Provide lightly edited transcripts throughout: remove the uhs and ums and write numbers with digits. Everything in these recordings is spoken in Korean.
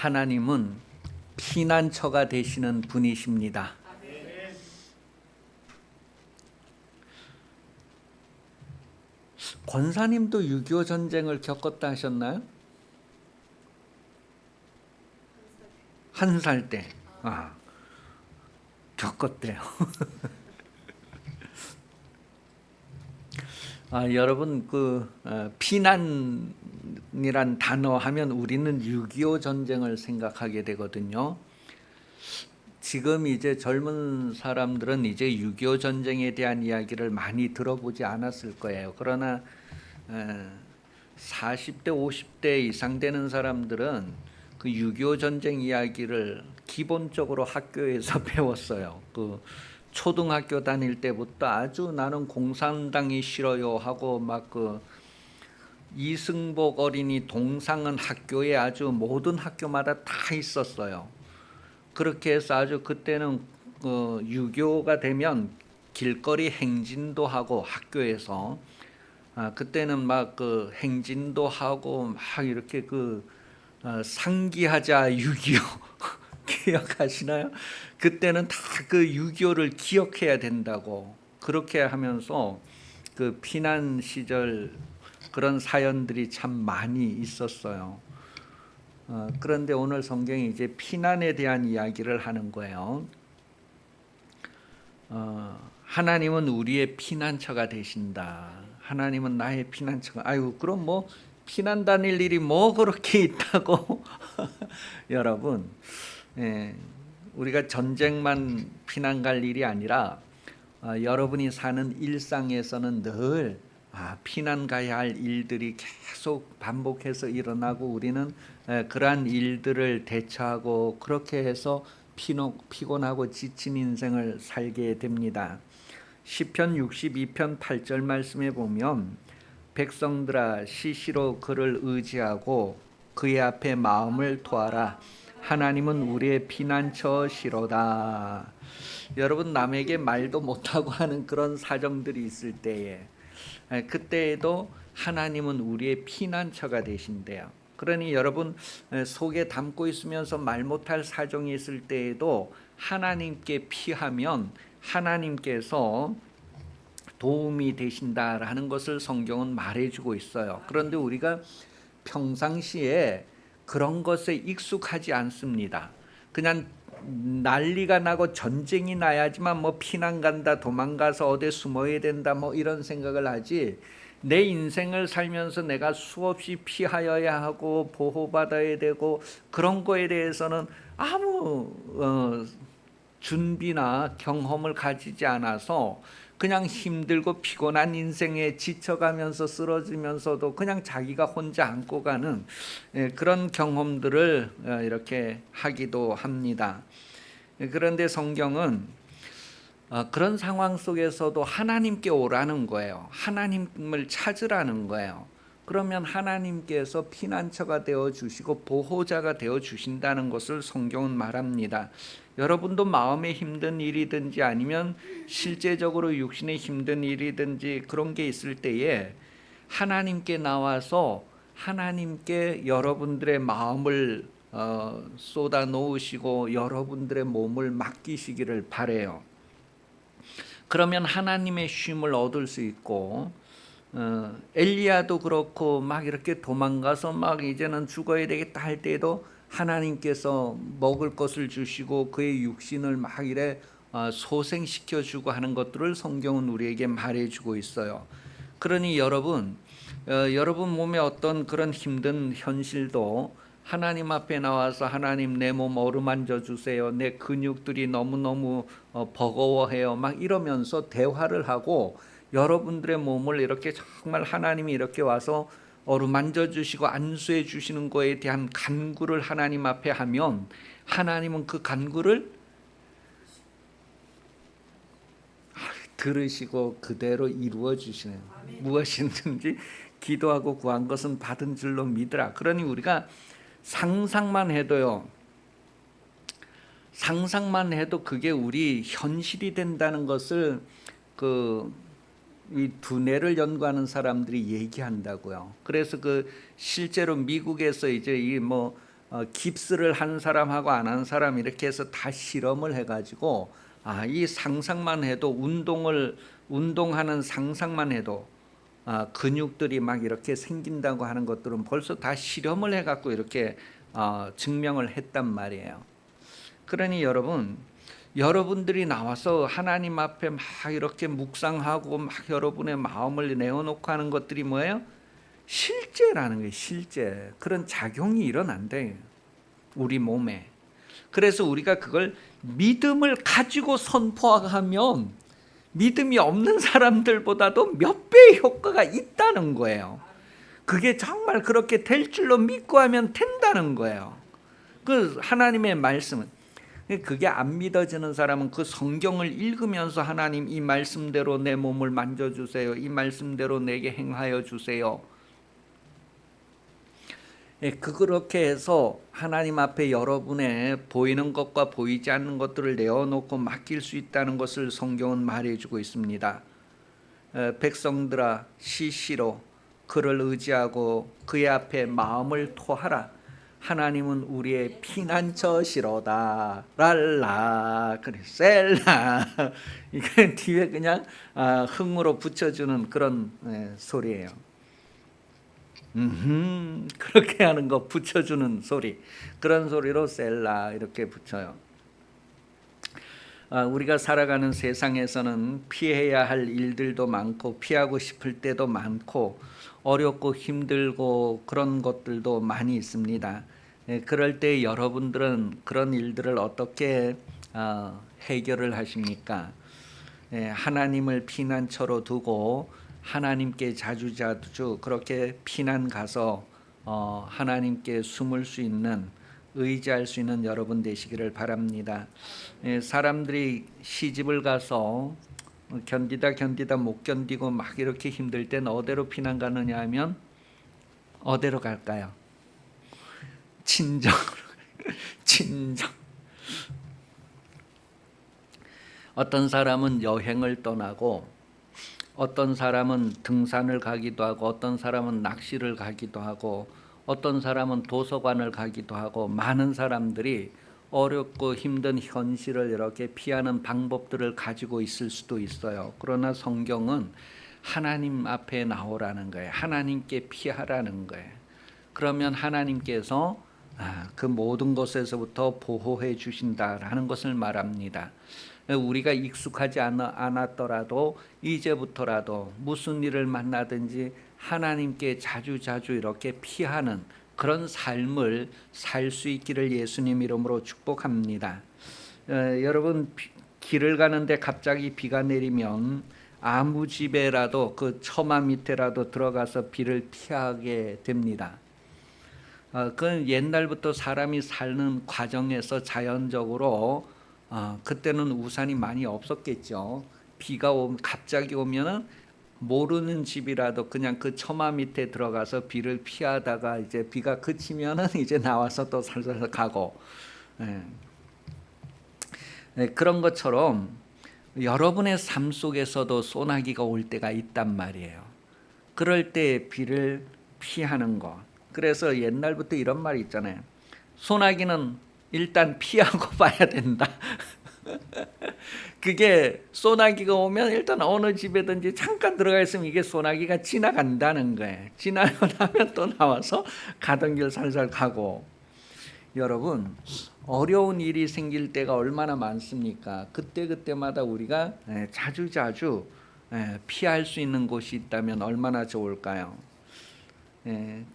하나님은 피난처가 되시는 분이십니다. 권사님도 6.25 전쟁을 겪었다 하셨나요? 한 살 때. 겪었대요. 여러분 피난이란 단어 하면 우리는 6.25 전쟁을 생각하게 되거든요. 지금 이제 젊은 사람들은 이제 6.25 전쟁에 대한 이야기를 많이 들어보지 않았을 거예요. 그러나 40대, 50대 이상 되는 사람들은 그 6.25 전쟁 이야기를 기본적으로 학교에서 배웠어요. 그 초등학교 다닐 때부터 아주 나는 공산당이 싫어요 하고 막 그 이승복 어린이 동상은 학교에 아주 모든 학교마다 다 있었어요. 그렇게 해서 아주 그때는 6.25가 되면 길거리 행진도 하고 학교에서 그때는 막 그 행진도 하고 막 이렇게 상기하자 6.25 기억하시나요? 그때는 다 그 6.25를 기억해야 된다고 그렇게 하면서 그 피난 시절 그런 사연들이 참 많이 있었어요. 그런데 오늘 성경이 이제 피난에 대한 이야기를 하는 거예요. 하나님은 우리의 피난처가 되신다. 하나님은 나의 피난처가. 그럼 뭐 피난 다닐 일이 뭐 그렇게 있다고? 여러분, 우리가 전쟁만 피난 갈 일이 아니라 여러분이 사는 일상에서는 늘 피난 가야 할 일들이 계속 반복해서 일어나고 우리는 그러한 일들을 대처하고 그렇게 해서 피곤하고 지친 인생을 살게 됩니다. 시편 62편 8절 말씀에 보면 백성들아 시시로 그를 의지하고 그의 앞에 마음을 토하라. 하나님은 우리의 피난처시로다. 여러분 남에게 말도 못하고 하는 그런 사정들이 있을 때에 그때에도 하나님은 우리의 피난처가 되신대요. 그러니 여러분 속에 담고 있으면서 말 못할 사정이 있을 때에도 하나님께 피하면 하나님께서 도움이 되신다라는 것을 성경은 말해주고 있어요. 그런데 우리가 평상시에 그런 것에 익숙하지 않습니다. 그냥 난리가 나고 전쟁이 나야지만 뭐 피난 간다, 도망가서 어디 숨어야 된다, 뭐 이런 생각을 하지. 내 인생을 살면서 내가 수없이 피하여야 하고 보호받아야 되고 그런 거에 대해서는 아무 준비나 경험을 가지지 않아서 그냥 힘들고 피곤한 인생에 지쳐가면서 쓰러지면서도 그냥 자기가 혼자 안고 가는 그런 경험들을 이렇게 하기도 합니다. 그런데 성경은 그런 상황 속에서도 하나님께 오라는 거예요. 하나님을 찾으라는 거예요. 그러면 하나님께서 피난처가 되어 주시고 보호자가 되어 주신다는 것을 성경은 말합니다. 여러분도 마음에 힘든 일이든지 아니면 실제적으로 육신에 힘든 일이든지 그런 게 있을 때에 하나님께 나와서 하나님께 여러분들의 마음을 쏟아 놓으시고 여러분들의 몸을 맡기시기를 바라요. 그러면 하나님의 쉼을 얻을 수 있고 엘리야도 그렇고 막 이렇게 도망가서 막 이제는 죽어야 되겠다 할 때에도 하나님께서 먹을 것을 주시고 그의 육신을 막 이래 소생시켜 주고 하는 것들을 성경은 우리에게 말해주고 있어요. 그러니 여러분 몸에 어떤 그런 힘든 현실도 하나님 앞에 나와서 하나님 내 몸 어루만져 주세요. 내 근육들이 너무너무 버거워해요. 막 이러면서 대화를 하고 여러분들의 몸을 이렇게 정말 하나님이 이렇게 와서 어루만져 주시고 안수해 주시는 거에 대한 간구를 하나님 앞에 하면 하나님은 그 간구를 들으시고 그대로 이루어 주시네요. 무엇이든지 기도하고 구한 것은 받은 줄로 믿으라. 그러니 우리가 상상만 해도요. 상상만 해도 그게 우리 현실이 된다는 것을 이 두뇌를 연구하는 사람들이 얘기한다고요. 그래서 실제로 미국에서 이제 깁스를 한 사람하고 안 한 사람 이렇게 해서 다 실험을 해가지고 이 상상만 해도 운동하는 상상만 해도 근육들이 막 이렇게 생긴다고 하는 것들은 벌써 다 실험을 해갖고 이렇게 증명을 했단 말이에요. 그러니 여러분들이 나와서 하나님 앞에 막 이렇게 묵상하고 막 여러분의 마음을 내어놓고 하는 것들이 뭐예요? 실제라는 거예요. 실제. 그런 작용이 일어난대요, 우리 몸에. 그래서 우리가 그걸 믿음을 가지고 선포하면 믿음이 없는 사람들보다도 몇 배의 효과가 있다는 거예요. 그게 정말 그렇게 될 줄로 믿고 하면 된다는 거예요. 그 하나님의 말씀은, 그게 안 믿어지는 사람은 그 성경을 읽으면서 하나님 이 말씀대로 내 몸을 만져주세요, 이 말씀대로 내게 행하여 주세요, 그렇게 해서 하나님 앞에 여러분의 보이는 것과 보이지 않는 것들을 내어놓고 맡길 수 있다는 것을 성경은 말해주고 있습니다. 백성들아 시시로 그를 의지하고 그의 앞에 마음을 토하라. 하나님은 우리의 피난처시로다. 랄라 그래 셀라 이게 뒤에 그냥 흥으로 붙여주는 그런 소리예요. 그렇게 하는 거 붙여주는 소리, 그런 소리로 셀라 이렇게 붙여요. 우리가 살아가는 세상에서는 피해야 할 일들도 많고 피하고 싶을 때도 많고 어렵고 힘들고 그런 것들도 많이 있습니다. 그럴 때 여러분들은 그런 일들을 어떻게 해결을 하십니까? 하나님을 피난처로 두고 하나님께 자주자주 그렇게 피난 가서 하나님께 숨을 수 있는, 의지할 수 있는 여러분 되시기를 바랍니다. 사람들이 시집을 가서 견디다 못 견디고 막 이렇게 힘들 땐 어디로 피난 가느냐 하면 어디로 갈까요? 친정으로. 친정. 어떤 사람은 여행을 떠나고 어떤 사람은 등산을 가기도 하고 어떤 사람은 낚시를 가기도 하고 어떤 사람은 도서관을 가기도 하고, 많은 사람들이 어렵고 힘든 현실을 이렇게 피하는 방법들을 가지고 있을 수도 있어요. 그러나 성경은 하나님 앞에 나오라는 거예요. 하나님께 피하라는 거예요. 그러면 하나님께서 그 모든 것에서부터 보호해 주신다라는 것을 말합니다. 우리가 익숙하지 않았더라도 이제부터라도 무슨 일을 만나든지 하나님께 자주자주 이렇게 피하는 그런 삶을 살 수 있기를 예수님 이름으로 축복합니다. 여러분, 길을 가는데 갑자기 비가 내리면 아무 집에라도 그 처마 밑에라도 들어가서 비를 피하게 됩니다. 그건 옛날부터 사람이 사는 과정에서 자연적으로 그때는 우산이 많이 없었겠죠. 비가 갑자기 오면은 모르는 집이라도 그냥 그 처마 밑에 들어가서 비를 피하다가 이제 비가 그치면은 이제 나와서 또 살살 가고, 그런 것처럼 여러분의 삶 속에서도 소나기가 올 때가 있단 말이에요. 그럴 때 비를 피하는 것. 그래서 옛날부터 이런 말이 있잖아요. 소나기는 일단 피하고 봐야 된다. 그게 소나기가 오면 일단 어느 집에든지 잠깐 들어가 있으면 이게 소나기가 지나간다는 거예요. 지나고 나면 또 나와서 가던 길 살살 가고. 여러분, 어려운 일이 생길 때가 얼마나 많습니까? 그때마다 우리가 자주자주 피할 수 있는 곳이 있다면 얼마나 좋을까요?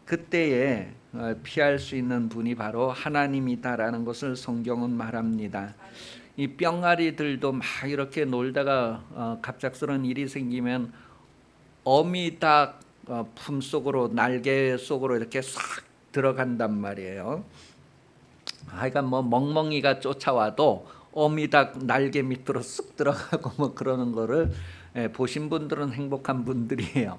그때에 피할 수 있는 분이 바로 하나님이다라는 것을 성경은 말합니다. 이 뿅아리들도 막 이렇게 놀다가 갑작스러운 일이 생기면 어미닭 품 속으로, 날개 속으로 이렇게 싹 들어간단 말이에요. 하여간 뭐 멍멍이가 쫓아와도 어미닭 날개 밑으로 쑥 들어가고 뭐 그러는 거를 보신 분들은 행복한 분들이에요.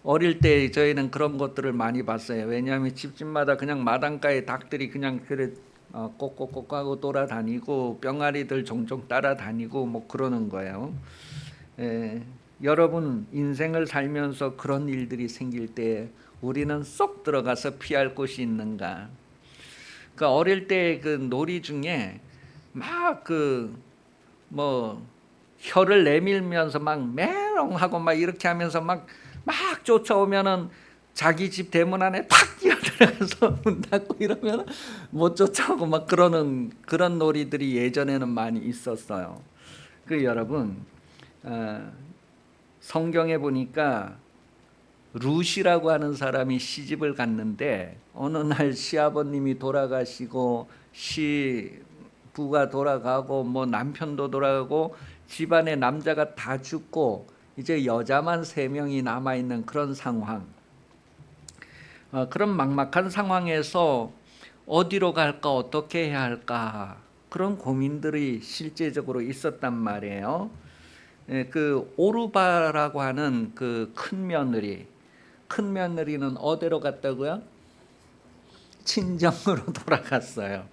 어릴 때 저희는 그런 것들을 많이 봤어요. 왜냐하면 집집마다 그냥 마당가에 닭들이 그냥 그래 꼭꼭꼭 하고 돌아다니고 뿅아리들 종종 따라다니고 뭐 그러는 거예요. 여러분 인생을 살면서 그런 일들이 생길 때 우리는 쏙 들어가서 피할 곳이 있는가? 그 어릴 때 그 놀이 중에 막 뭐 혀를 내밀면서 막 메롱하고 막 이렇게 하면서 막 쫓아오면은 자기 집 대문 안에 탁 뛰어들어가서 문 닫고 이러면 못 쫓아오고 막 그런 놀이들이 예전에는 많이 있었어요. 그 여러분, 성경에 보니까 룻이라고 하는 사람이 시집을 갔는데 어느 날 시아버님이 돌아가시고 시부가 돌아가고 뭐 남편도 돌아가고 집안의 남자가 다 죽고 이제 여자만 3명이 남아 있는 그런 상황. 그런 막막한 상황에서 어디로 갈까 어떻게 해야 할까 그런 고민들이 실제적으로 있었단 말이에요. 그 오르바라고 하는 그 큰 며느리는 어디로 갔다고요? 친정으로 돌아갔어요.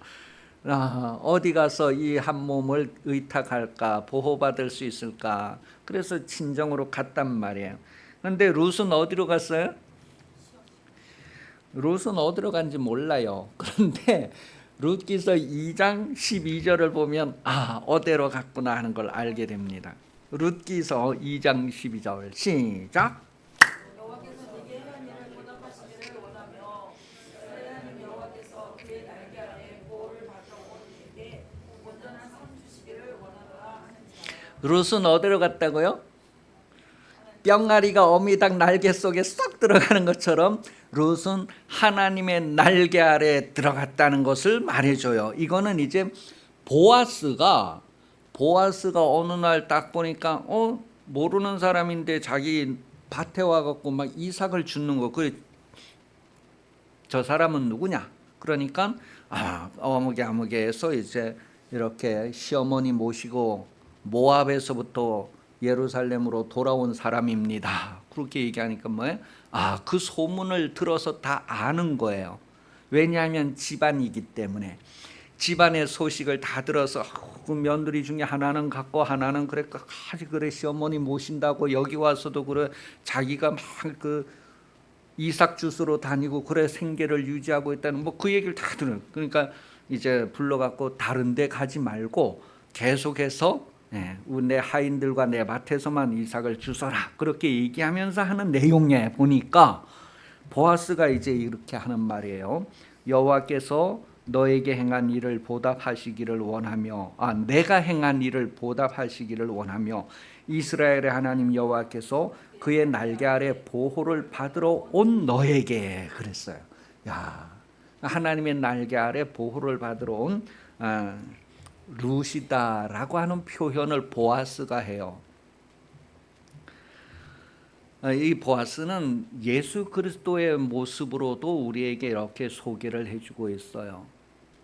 어디 가서 이 한 몸을 의탁할까 보호받을 수 있을까 그래서 친정으로 갔단 말이에요. 그런데 룻은 어디로 갔어요? 룻은 어디로 간지 몰라요. 그런데 룻기서 2장 12절을 보면 어디로 갔구나 하는 걸 알게 됩니다. 룻기서 2장 12절 시작. 룻은 어디로 갔다고요? 뿅아리가 어미닭 날개 속에 쏙 들어가는 것처럼 룻은 하나님의 날개 아래 들어갔다는 것을 말해줘요. 이거는 이제 보아스가 어느 날 딱 보니까 모르는 사람인데 자기 밭에 와갖고 막 이삭을 주는 거. 저 사람은 누구냐? 그러니까 어묵에서 이제 이렇게 시어머니 모시고 모압에서부터 예루살렘으로 돌아온 사람입니다. 그렇게 얘기하니까 뭐예요? 그 소문을 들어서 다 아는 거예요. 왜냐하면 집안이기 때문에 집안의 소식을 다 들어서 그 며느리 중에 하나는 갔고 하나는 그래 시어머니 모신다고 여기 와서도 그래 자기가 막 이삭 주스로 다니고 그래 생계를 유지하고 있다는 뭐 그 얘기를 다 들어요. 그러니까 이제 불러갖고 다른 데 가지 말고 계속해서 내 하인들과 내 밭에서만 이삭을 주서라 그렇게 얘기하면서 하는 내용에 보니까 보아스가 이제 이렇게 하는 말이에요. 여호와께서 너에게 행한 일을 보답하시기를 원하며 내가 행한 일을 보답하시기를 원하며 이스라엘의 하나님 여호와께서 그의 날개 아래 보호를 받으러 온 너에게 그랬어요. 하나님의 날개 아래 보호를 받으러 온 룻이다라고 하는 표현을 보아스가 해요. 이 보아스는 예수 그리스도의 모습으로도 우리에게 이렇게 소개를 해주고 있어요.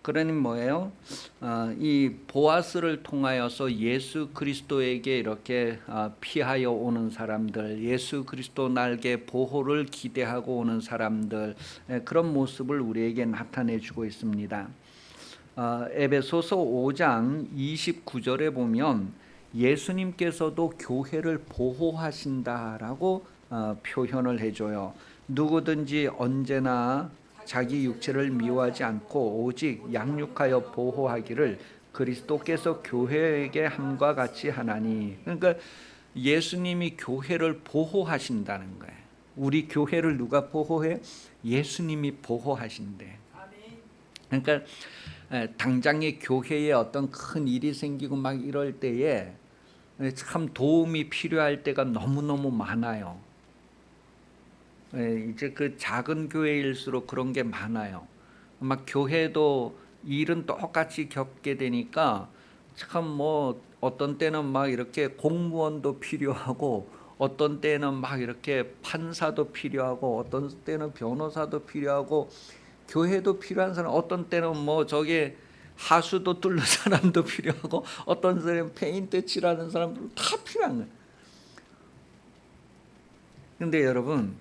그러니 뭐예요? 이 보아스를 통하여서 예수 그리스도에게 이렇게 피하여 오는 사람들, 예수 그리스도 날개 보호를 기대하고 오는 사람들, 그런 모습을 우리에게 나타내주고 있습니다. 에베소서 5장 29절에 보면 예수님께서도 교회를 보호하신다라고 표현을 해줘요. 누구든지 언제나 자기 육체를 미워하지 않고 오직 양육하여 보호하기를 그리스도께서 교회에게 함과 같이 하나니. 그러니까 예수님이 교회를 보호하신다는 거예요. 우리 교회를 누가 보호해? 예수님이 보호하신대. 그러니까 당장에 교회에 어떤 큰 일이 생기고 막 이럴 때에 참 도움이 필요할 때가 너무너무 많아요. 이제 그 작은 교회일수록 그런 게 많아요. 막 교회도 일은 똑같이 겪게 되니까 참 뭐 어떤 때는 막 이렇게 공무원도 필요하고 어떤 때는 막 이렇게 판사도 필요하고 어떤 때는 변호사도 필요하고 교회도 필요한 사람 어떤 때는 뭐 저게 하수도 뚫는 사람도 필요하고 어떤 사람은 페인트 칠하는 사람도 다 필요한 거예요. 근데 여러분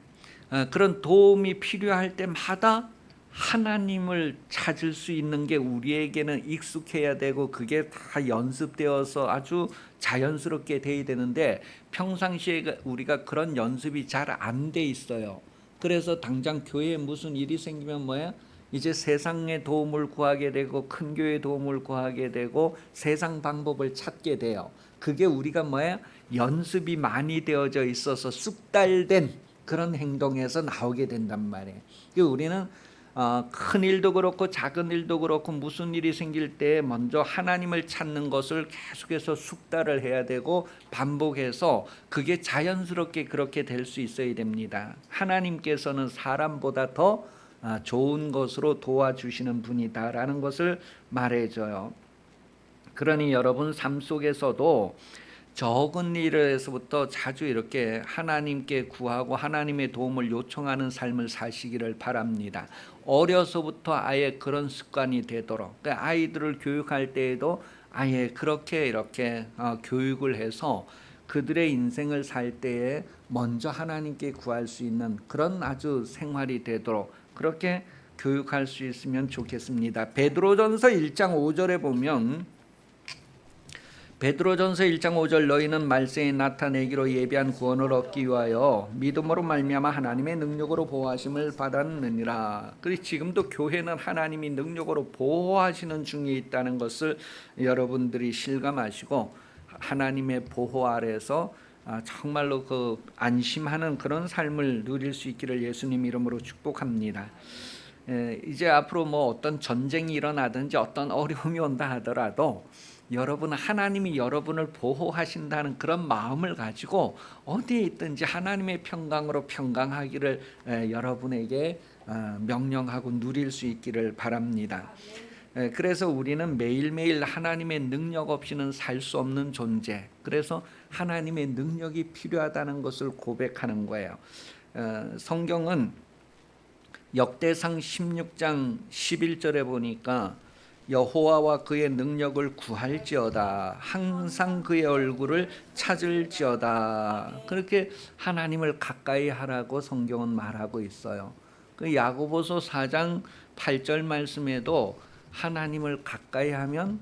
그런 도움이 필요할 때마다 하나님을 찾을 수 있는 게 우리에게는 익숙해야 되고 그게 다 연습되어서 아주 자연스럽게 돼야 되는데 평상시에 우리가 그런 연습이 잘 안 돼 있어요. 그래서 당장 교회에 무슨 일이 생기면 뭐야? 이제 세상의 도움을 구하게 되고 큰 교회의 도움을 구하게 되고 세상 방법을 찾게 돼요. 그게 우리가 뭐야? 연습이 많이 되어져 있어서 쑥달된 그런 행동에서 나오게 된단 말이에요. 우리는 큰 일도 그렇고 작은 일도 그렇고 무슨 일이 생길 때 먼저 하나님을 찾는 것을 계속해서 숙달을 해야 되고 반복해서 그게 자연스럽게 그렇게 될 수 있어야 됩니다. 하나님께서는 사람보다 더 좋은 것으로 도와주시는 분이다라는 것을 말해줘요. 그러니 여러분 삶 속에서도 적은 일에서부터 자주 이렇게 하나님께 구하고 하나님의 도움을 요청하는 삶을 사시기를 바랍니다. 어려서부터 아예 그런 습관이 되도록, 그러니까 아이들을 교육할 때에도 아예 그렇게 이렇게 교육을 해서 그들의 인생을 살 때에 먼저 하나님께 구할 수 있는 그런 아주 생활이 되도록 그렇게 교육할 수 있으면 좋겠습니다. 베드로전서 1장 5절에 보면 베드로전서 1장 5절 너희는 말세에 나타내기로 예비한 구원을 얻기 위하여 믿음으로 말미암아 하나님의 능력으로 보호하심을 받았느니라. 그리고 지금도 교회는 하나님이 능력으로 보호하시는 중에 있다는 것을 여러분들이 실감하시고 하나님의 보호 아래서 정말로 그 안심하는 그런 삶을 누릴 수 있기를 예수님 이름으로 축복합니다. 이제 앞으로 뭐 어떤 전쟁이 일어나든지 어떤 어려움이 온다 하더라도 여러분은 하나님이 여러분을 보호하신다는 그런 마음을 가지고 어디에 있든지 하나님의 평강으로 평강하기를 여러분에게 명령하고 누릴 수 있기를 바랍니다. 그래서 우리는 매일매일 하나님의 능력 없이는 살 수 없는 존재, 그래서 하나님의 능력이 필요하다는 것을 고백하는 거예요. 성경은 역대상 16장 11절에 보니까 여호와와 그의 능력을 구할지어다 항상 그의 얼굴을 찾을지어다, 그렇게 하나님을 가까이 하라고 성경은 말하고 있어요. 그 야고보서 4장 8절 말씀에도 하나님을 가까이 하면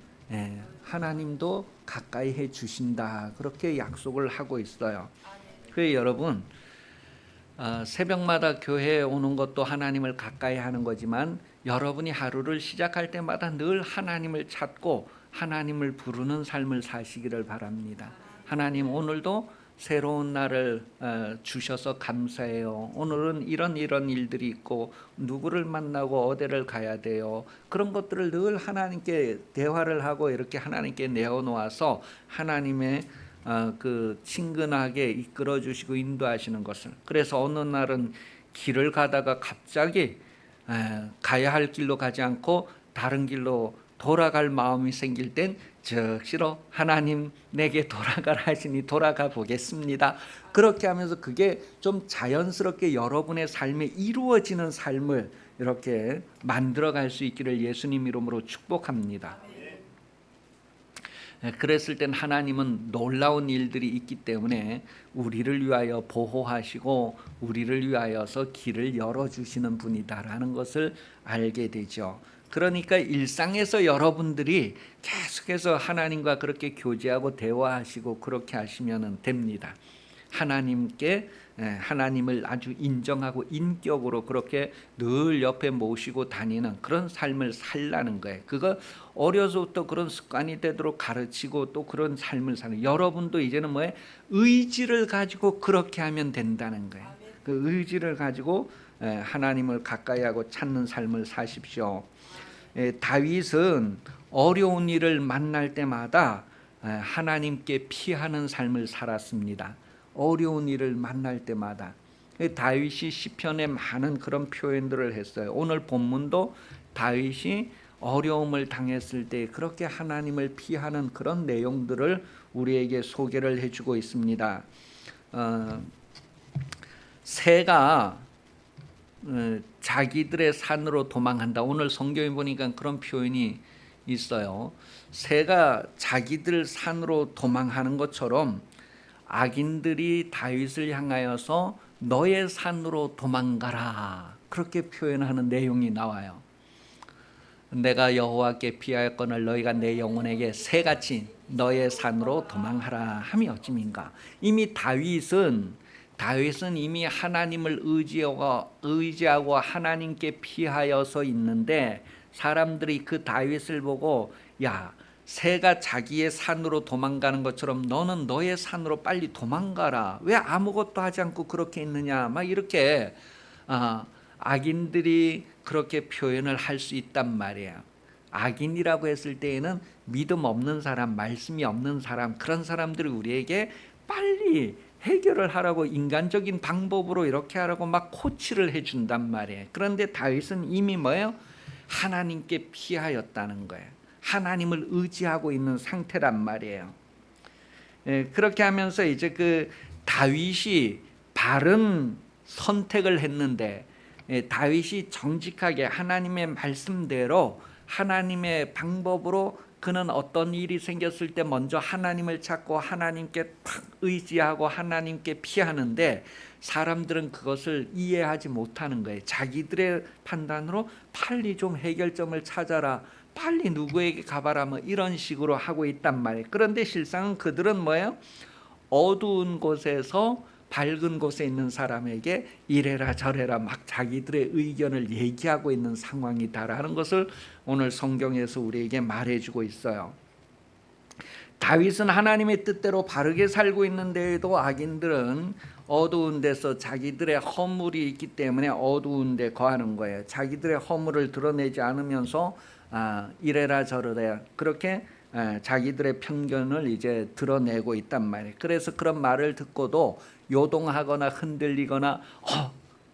하나님도 가까이 해 주신다, 그렇게 약속을 하고 있어요. 그래서 여러분 새벽마다 교회에 오는 것도 하나님을 가까이 하는 거지만 여러분이 하루를 시작할 때마다 늘 하나님을 찾고 하나님을 부르는 삶을 사시기를 바랍니다. 하나님 오늘도 새로운 날을 주셔서 감사해요. 오늘은 이런 일들이 있고 누구를 만나고 어디를 가야 돼요. 그런 것들을 늘 하나님께 대화를 하고 이렇게 하나님께 내어놓아서 하나님의 그 친근하게 이끌어 주시고 인도하시는 것을, 그래서 어느 날은 길을 가다가 갑자기 가야 할 길로 가지 않고 다른 길로 돌아갈 마음이 생길 땐 즉시로 하나님 내게 돌아가라 하시니 돌아가 보겠습니다. 그렇게 하면서 그게 좀 자연스럽게 여러분의 삶에 이루어지는 삶을 이렇게 만들어갈 수 있기를 예수님 이름으로 축복합니다. 그랬을 땐 하나님은 놀라운 일들이 있기 때문에 우리를 위하여 보호하시고 우리를 위하여서 길을 열어주시는 분이다라는 것을 알게 되죠. 그러니까 일상에서 여러분들이 계속해서 하나님과 그렇게 교제하고 대화하시고 그렇게 하시면 됩니다. 하나님께 하나님을 아주 인정하고 인격으로 그렇게 늘 옆에 모시고 다니는 그런 삶을 살라는 거예요. 그거 어려서부터 그런 습관이 되도록 가르치고 또 그런 삶을 사는, 여러분도 이제는 뭐예요? 의지를 가지고 그렇게 하면 된다는 거예요. 그 의지를 가지고 하나님을 가까이 하고 찾는 삶을 사십시오. 다윗은 어려운 일을 만날 때마다 하나님께 피하는 삶을 살았습니다. 어려운 일을 만날 때마다 다윗이 시편에 많은 그런 표현들을 했어요. 오늘 본문도 다윗이 어려움을 당했을 때 그렇게 하나님을 피하는 그런 내용들을 우리에게 소개를 해주고 있습니다. 새가 자기들의 산으로 도망한다. 오늘 성경에 보니까 그런 표현이 있어요. 새가 자기들 산으로 도망하는 것처럼 악인들이 다윗을 향하여서 너의 산으로 도망가라, 그렇게 표현하는 내용이 나와요. 내가 여호와께 피하였거늘 너희가 내 영혼에게 새같이 너의 산으로 도망하라 함이 어찌민가. 이미 다윗은 다윗은 이미 하나님을 의지하고 하나님께 피하여서 있는데 사람들이 그 다윗을 보고 야, 새가 자기의 산으로 도망가는 것처럼 너는 너의 산으로 빨리 도망가라. 왜 아무것도 하지 않고 그렇게 있느냐. 막 이렇게 악인들이 그렇게 표현을 할 수 있단 말이에요. 악인이라고 했을 때에는 믿음 없는 사람, 말씀이 없는 사람, 그런 사람들이 우리에게 빨리 해결을 하라고 인간적인 방법으로 이렇게 하라고 막 코치를 해준단 말이에요. 그런데 다윗은 이미 뭐예요? 하나님께 피하였다는 거예요. 하나님을 의지하고 있는 상태란 말이에요. 그렇게 하면서 이제 그 다윗이 바른 선택을 했는데 다윗이 정직하게 하나님의 말씀대로 하나님의 방법으로 그는 어떤 일이 생겼을 때 먼저 하나님을 찾고 하나님께 탁 의지하고 하나님께 피하는데 사람들은 그것을 이해하지 못하는 거예요. 자기들의 판단으로 빨리 좀 해결점을 찾아라, 빨리 누구에게 가봐라, 뭐 이런 식으로 하고 있단 말이에요. 그런데 실상은 그들은 뭐예요? 어두운 곳에서 밝은 곳에 있는 사람에게 이래라 저래라 막 자기들의 의견을 얘기하고 있는 상황이다라는 것을 오늘 성경에서 우리에게 말해주고 있어요. 다윗은 하나님의 뜻대로 바르게 살고 있는데도 악인들은 어두운 데서 자기들의 허물이 있기 때문에 어두운 데 거하는 거예요. 자기들의 허물을 드러내지 않으면서 이래라 저래라 그렇게 자기들의 편견을 이제 드러내고 있단 말이에요. 그래서 그런 말을 듣고도 요동하거나 흔들리거나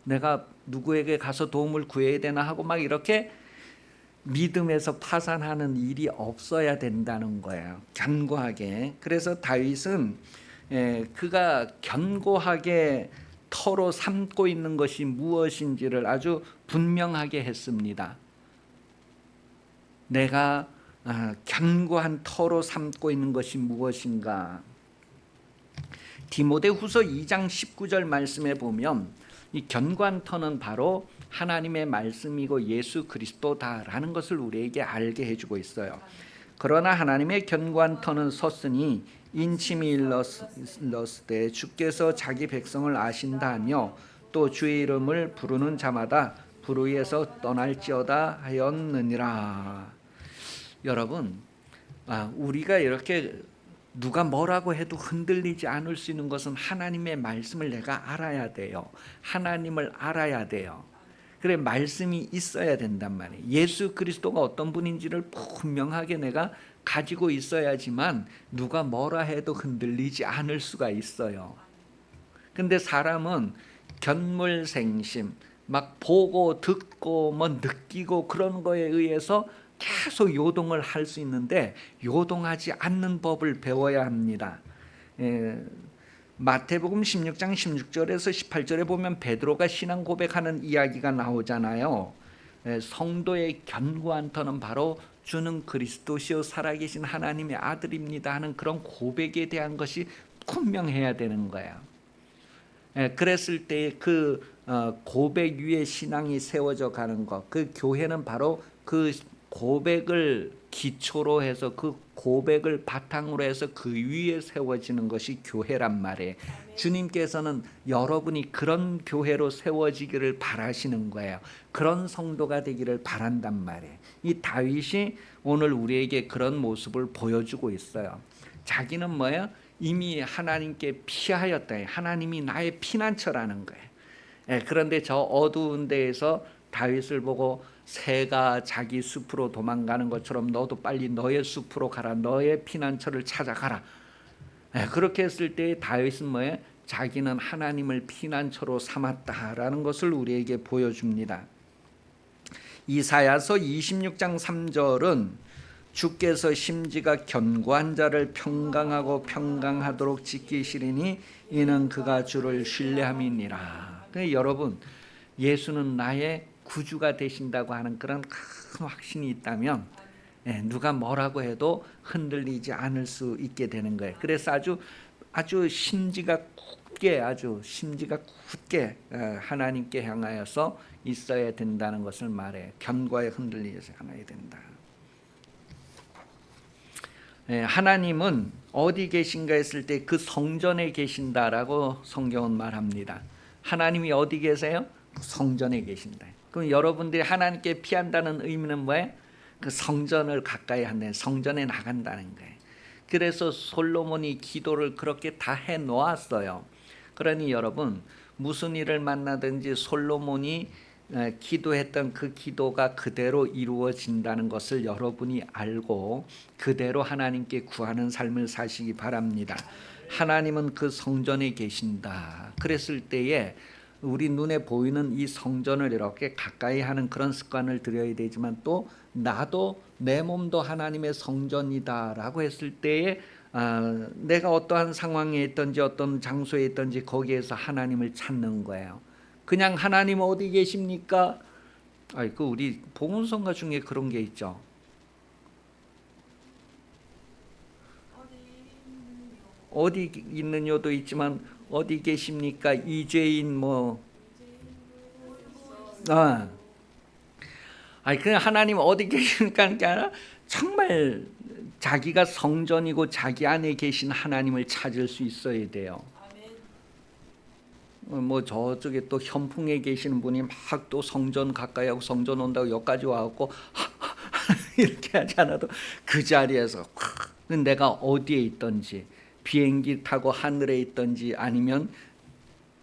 내가 누구에게 가서 도움을 구해야 되나 하고 막 이렇게 믿음에서 파산하는 일이 없어야 된다는 거예요. 견고하게. 그래서 다윗은 그가 견고하게 터로 삼고 있는 것이 무엇인지를 아주 분명하게 했습니다. 내가 견고한 터로 삼고 있는 것이 무엇인가? 디모데후서 2장 19절 말씀에 보면 이 견고한 터는 바로 하나님의 말씀이고 예수 그리스도다라는 것을 우리에게 알게 해주고 있어요. 그러나 하나님의 견고한 터는 섰으니 인침이 일렀을 주께서 자기 백성을 아신다며 또 주의 이름을 부르는 자마다 불의에서 떠날지어다 하였느니라. 여러분, 우리가 이렇게 누가 뭐라고 해도 흔들리지 않을 수 있는 것은 하나님의 말씀을 내가 알아야 돼요. 하나님을 알아야 돼요. 그래 말씀이 있어야 된단 말이에요. 예수 그리스도가 어떤 분인지를 분명하게 내가 가지고 있어야지만 누가 뭐라 해도 흔들리지 않을 수가 있어요. 근데 사람은 견물생심, 막 보고 듣고 뭐 느끼고 그런 거에 의해서 계속 요동을 할 수 있는데 요동하지 않는 법을 배워야 합니다. 마태복음 16장 16절에서 18절에 보면 베드로가 신앙 고백하는 이야기가 나오잖아요. 성도의 견고한 터는 바로 주는 그리스도시요 살아계신 하나님의 아들입니다 하는 그런 고백에 대한 것이 분명해야 되는 거예요. 그랬을 때 그 고백 위에 신앙이 세워져 가는 것, 그 교회는 바로 그 고백을 기초로 해서 그 고백을 바탕으로 해서 그 위에 세워지는 것이 교회란 말이에요. 주님께서는 여러분이 그런 교회로 세워지기를 바라시는 거예요. 그런 성도가 되기를 바란단 말이에요. 이 다윗이 오늘 우리에게 그런 모습을 보여주고 있어요. 자기는 뭐예요? 이미 하나님께 피하였다. 하나님이 나의 피난처라는 거예요. 그런데 저 어두운 데에서 다윗을 보고 새가 자기 숲으로 도망가는 것처럼 너도 빨리 너의 숲으로 가라. 너의 피난처를 찾아가라. 그렇게 했을 때 다윗은 뭐예요? 자기는 하나님을 피난처로 삼았다라는 것을 우리에게 보여줍니다. 이사야서 26장 3절은 주께서 심지가 견고한 자를 평강하고 평강하도록 지키시리니 이는 그가 주를 신뢰함이니라. 여러분, 예수는 나의 구주가 되신다고 하는 그런 큰 확신이 있다면 누가 뭐라고 해도 흔들리지 않을 수 있게 되는 거예요. 그래서 아주 심지가 굳게 하나님께 향하여서 있어야 된다는 것을 말해. 견고하게 흔들리지 않아야 된다. 하나님은 어디 계신가 했을 때 그 성전에 계신다라고 성경은 말합니다. 하나님이 어디 계세요? 성전에 계신다. 그럼 여러분들이 하나님께 피한다는 의미는 뭐예요? 그 성전을 가까이 한다는, 성전에 나간다는 거예요. 그래서 솔로몬이 기도를 그렇게 다 해놓았어요. 그러니 여러분, 무슨 일을 만나든지 솔로몬이 기도했던 그 기도가 그대로 이루어진다는 것을 여러분이 알고 그대로 하나님께 구하는 삶을 사시기 바랍니다. 하나님은 그 성전에 계신다. 그랬을 때에 우리 눈에 보이는 이 성전을 이렇게 가까이 하는 그런 습관을 들여야 되지만, 또 나도 내 몸도 하나님의 성전이다라고 했을 때에 내가 어떠한 상황에 있든지 어떤 장소에 있든지 거기에서 하나님을 찾는 거예요. 그냥 하나님 어디 계십니까? 그 우리 복음성가 중에 그런 게 있죠. 어디 있느냐도 있지만 어디 계십니까? 이죄인 그냥 하나님 어디 계십니까? 하는 게 아니라 정말 자기가 성전이고 자기 안에 계신 하나님을 찾을 수 있어야 돼요. 저쪽에 또 현풍에 계시는 분이 막 또 성전 가까이 하고 성전 온다고 여기까지 와갖고 이렇게 하지 않아도 그 자리에서 내가 어디에 있든지, 비행기 타고 하늘에 있든지 아니면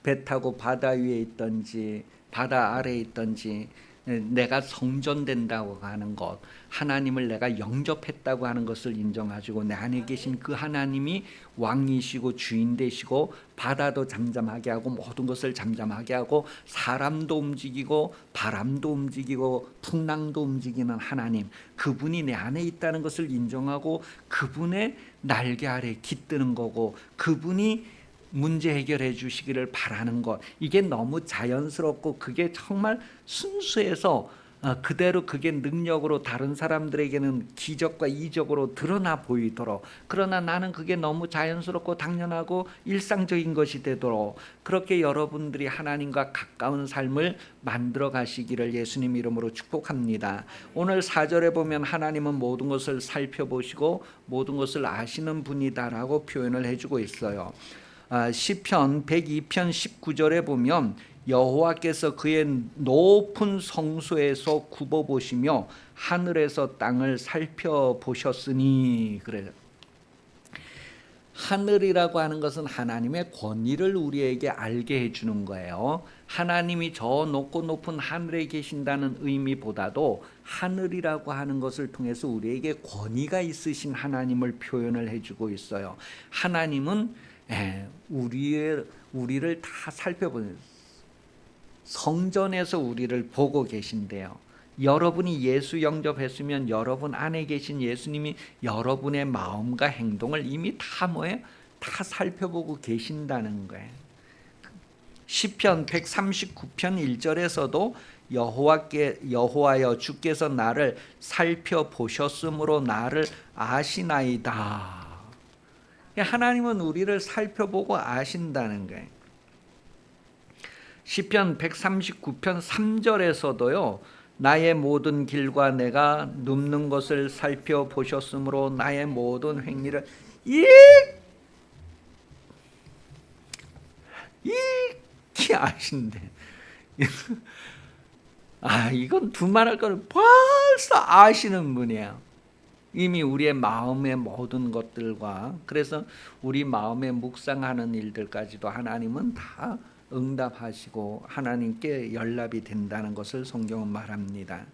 배 타고 바다 위에 있든지 바다 아래에 있든지 내가 성전된다고 하는 것, 하나님을 내가 영접했다고 하는 것을 인정하시고 내 안에 계신 그 하나님이 왕이시고 주인 되시고 바다도 잠잠하게 하고 모든 것을 잠잠하게 하고 사람도 움직이고 바람도 움직이고 풍랑도 움직이는 하나님, 그분이 내 안에 있다는 것을 인정하고 그분의 날개 아래 깃드는 거고 그분이 문제 해결해 주시기를 바라는 것, 이게 너무 자연스럽고 그게 정말 순수해서 그대로 그게 능력으로 다른 사람들에게는 기적과 이적으로 드러나 보이도록, 그러나 나는 그게 너무 자연스럽고 당연하고 일상적인 것이 되도록 그렇게 여러분들이 하나님과 가까운 삶을 만들어 가시기를 예수님 이름으로 축복합니다. 오늘 4절에 보면 하나님은 모든 것을 살펴보시고 모든 것을 아시는 분이다라고 표현을 해주고 있어요. 시편 102편 19절에 보면 여호와께서 그의 높은 성소에서 굽어보시며 하늘에서 땅을 살펴보셨으니, 그래요. 하늘이라고 하는 것은 하나님의 권위를 우리에게 알게 해주는 거예요. 하나님이 저 높고 높은 하늘에 계신다는 의미보다도 하늘이라고 하는 것을 통해서 우리에게 권위가 있으신 하나님을 표현을 해주고 있어요. 하나님은 우리를 다 살펴보는, 성전에서 우리를 보고 계신데요. 여러분이 예수 영접했으면 여러분 안에 계신 예수님이 여러분의 마음과 행동을 이미 다 다 살펴보고 계신다는 거예요. 시편 139편 1절에서도 여호와여 주께서 나를 살펴보셨으므로 나를 아시나이다. 하나님은 우리를 살펴보고 아신다는 거예요. 시편 139편 3절에서도요. 나의 모든 길과 내가 눕는 것을 살펴보셨으므로 나의 모든 행위를 익히 아신대. 이건 두말할 거는 벌써 아시는 분이에요. 이미 우리의 마음의 모든 것들과, 그래서 우리 마음에 묵상하는 일들까지도 하나님은 다 응답하시고 하나님께 연락이 된다는 것을 성경은 말합니다.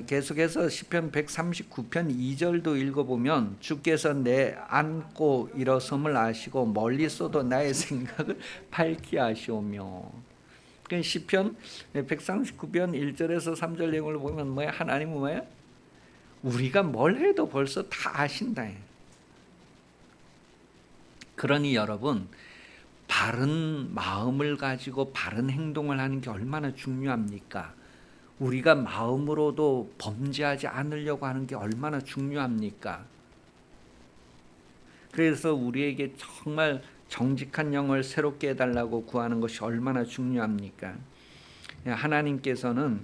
계속해서 시편 139편 2절도 읽어보면 주께서 내 앉고 일어섬을 아시고 멀리서도 나의 생각을 밝히 아시오며, 시편 139편 1절에서 3절 내용을 보면 뭐야? 하나님은 뭐야? 우리가 뭘 해도 벌써 다 아신다. 그러니 여러분, 바른 마음을 가지고 바른 행동을 하는 게 얼마나 중요합니까? 우리가 마음으로도 범죄하지 않으려고 하는 게 얼마나 중요합니까? 그래서 우리에게 정말 정직한 영을 새롭게 해달라고 구하는 것이 얼마나 중요합니까? 하나님께서는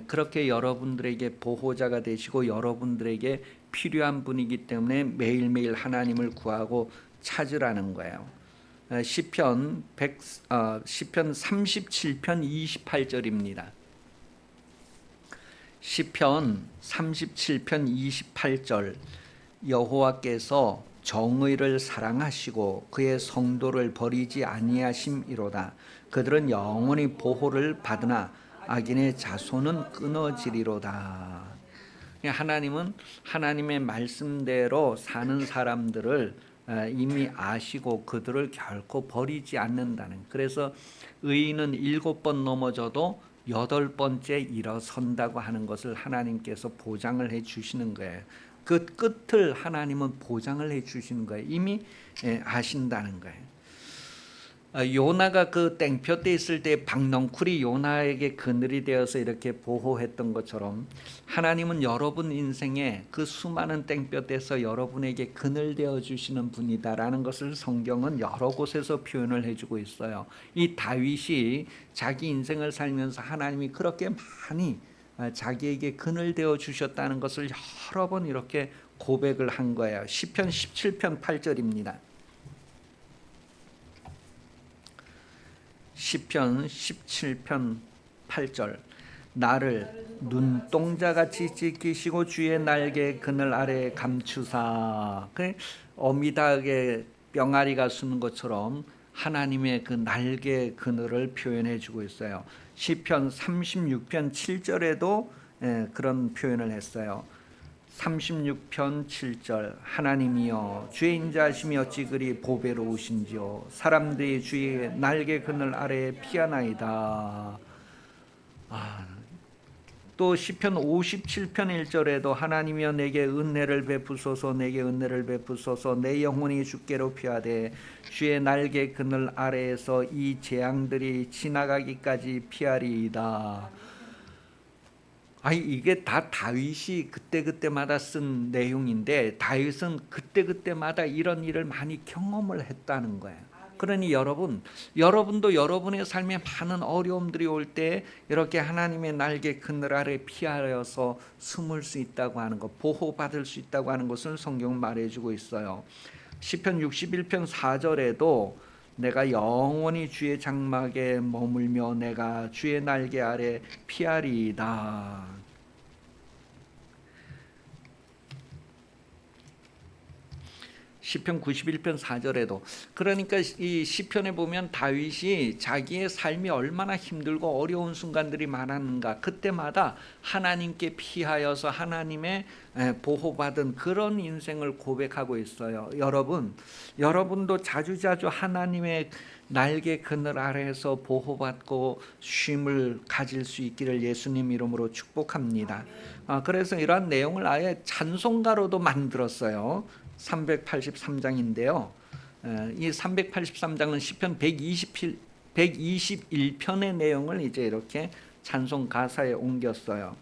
그렇게 여러분들에게 보호자가 되시고 여러분들에게 필요한 분이기 때문에 매일매일 하나님을 구하고 찾으라는 거예요. 시편 37편 28절입니다. 시편 37편 28절 여호와께서 정의를 사랑하시고 그의 성도를 버리지 아니하심이로다. 그들은 영원히 보호를 받으나 악인의 자손은 끊어지리로다. 하나님은 하나님의 말씀대로 사는 사람들을 이미 아시고 그들을 결코 버리지 않는다는. 그래서 의인은 7번 넘어져도 8번째 일어선다고 하는 것을 하나님께서 보장을 해 주시는 거예요. 그 끝을 하나님은 보장을 해 주시는 거예요. 이미 아신다는 거예요. 요나가 그 땡볕 때 있을 때 박넝쿨이 요나에게 그늘이 되어서 이렇게 보호했던 것처럼 하나님은 여러분 인생에 그 수많은 땡볕에서 여러분에게 그늘 되어 주시는 분이다라는 것을 성경은 여러 곳에서 표현을 해주고 있어요. 이 다윗이 자기 인생을 살면서 하나님이 그렇게 많이 자기에게 그늘 되어 주셨다는 것을 여러 번 이렇게 고백을 한 거예요. 시편 17편 8절입니다. 시편 17편 8절 나를 눈동자같이 지키시고 주의 날개 그늘 아래 감추사. 어미닭의 병아리가 쓰는 것처럼 하나님의 그 날개 그늘을 표현해 주고 있어요. 시편 36편 7절에도 그런 표현을 했어요. 36편 7절 하나님이여 주의 인자하심이 어찌 그리 보배로우신지요 사람들이 주의 날개 그늘 아래에 피하나이다. 또 시편 57편 1절에도 하나님이여 내게 은혜를 베푸소서 내게 은혜를 베푸소서 내 영혼이 주께로 피하되 주의 날개 그늘 아래에서 이 재앙들이 지나가기까지 피하리이다. 이게 다 다윗이 그때그때마다 쓴 내용인데 다윗은 그때그때마다 이런 일을 많이 경험을 했다는 거예요. 그러니 여러분도 여러분의 삶에 많은 어려움들이 올 때 이렇게 하나님의 날개 그늘 아래 피하여서 숨을 수 있다고 하는 것, 보호받을 수 있다고 하는 것을 성경은 말해주고 있어요. 시편 61편 4절에도 내가 영원히 주의 장막에 머물며 내가 주의 날개 아래 피하리이다. 시편 91편 4절에도 그러니까 이 시편에 보면 다윗이 자기의 삶이 얼마나 힘들고 어려운 순간들이 많았는가 그때마다 하나님께 피하여서 하나님의 보호받은 그런 인생을 고백하고 있어요. 여러분도 자주자주 하나님의 날개 그늘 아래에서 보호받고 쉼을 가질 수 있기를 예수님 이름으로 축복합니다. 그래서 이러한 내용을 아예 찬송가로도 만들었어요. 383장인데요. 이 383장은 시편 121편의 내용을 이제 이렇게 찬송 가사에 옮겼어요.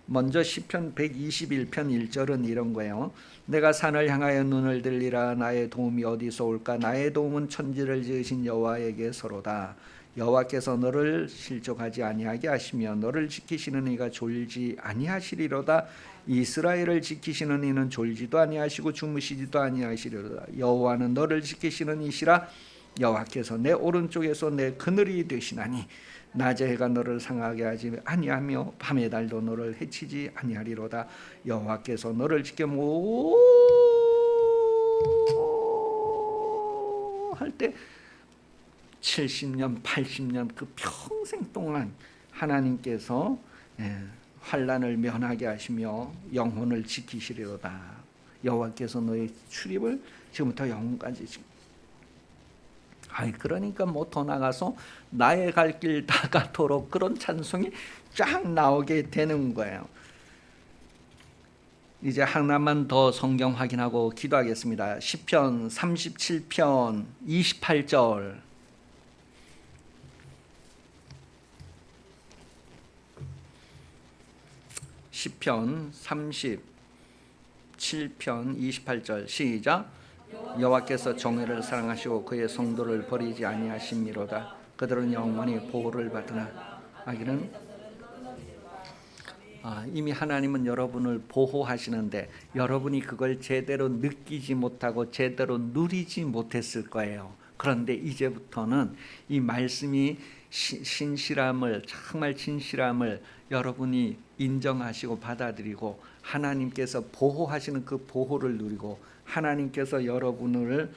먼저 시편 121편 1절은 이런 거예요. 내가 산을 향하여 눈을 들리라 나의 도움이 어디서 올까 나의 도움은 천지를 지으신 여호와에게서로다. 여호와께서 너를 실족하지 아니하게 하시며 너를 지키시는 이가 졸지 아니하시리로다. 이스라엘을 지키시는 이는 졸지도 아니하시고 주무시지도 아니하시리로다. 여호와는 너를 지키시는 이시라. 여호와께서 내 오른쪽에서 내 그늘이 되시나니 낮에 해가 너를 상하게 하지 아니하며 밤의 달도 너를 해치지 아니하리로다. 여호와께서 너를 지켜 할 때 70년 80년 그 평생 동안 하나님께서 환난을 면하게 하시며 영혼을 지키시리로다. 여호와께서 너의 출입을 지금부터 영혼까지 그러니까 더 나가서 나의 갈 길 다가도록 그런 찬송이 쫙 나오게 되는 거예요. 이제 하나만 더 성경 확인하고 기도하겠습니다. 시편 37편 28절 시편 37편 28절 시작. 여호와께서 정의를 사랑하시고 그의 성도를 버리지 아니하심이로다. 그들은 영원히 보호를 받으나 악인은 이미 하나님은 여러분을 보호하시는데 여러분이 그걸 제대로 느끼지 못하고 제대로 누리지 못했을 거예요. 그런데 이제부터는 이 말씀이 신실함을, 정말 진실함을 여러분이 인정하시고 받아들이고 하나님께서 보호하시는 그 보호를 누리고 하나님께서 여러분을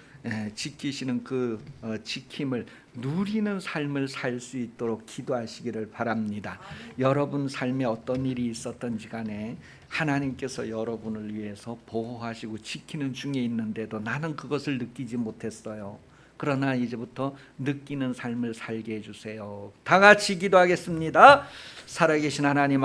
지키시는 그 지킴을 누리는 삶을 살 수 있도록 기도하시기를 바랍니다. 여러분 삶에 어떤 일이 있었던지 간에 하나님께서 여러분을 위해서 보호하시고 지키는 중에 있는데도 나는 그것을 느끼지 못했어요. 그러나 이제부터 느끼는 삶을 살게 해주세요. 다 같이 기도하겠습니다. 살아계신 하나님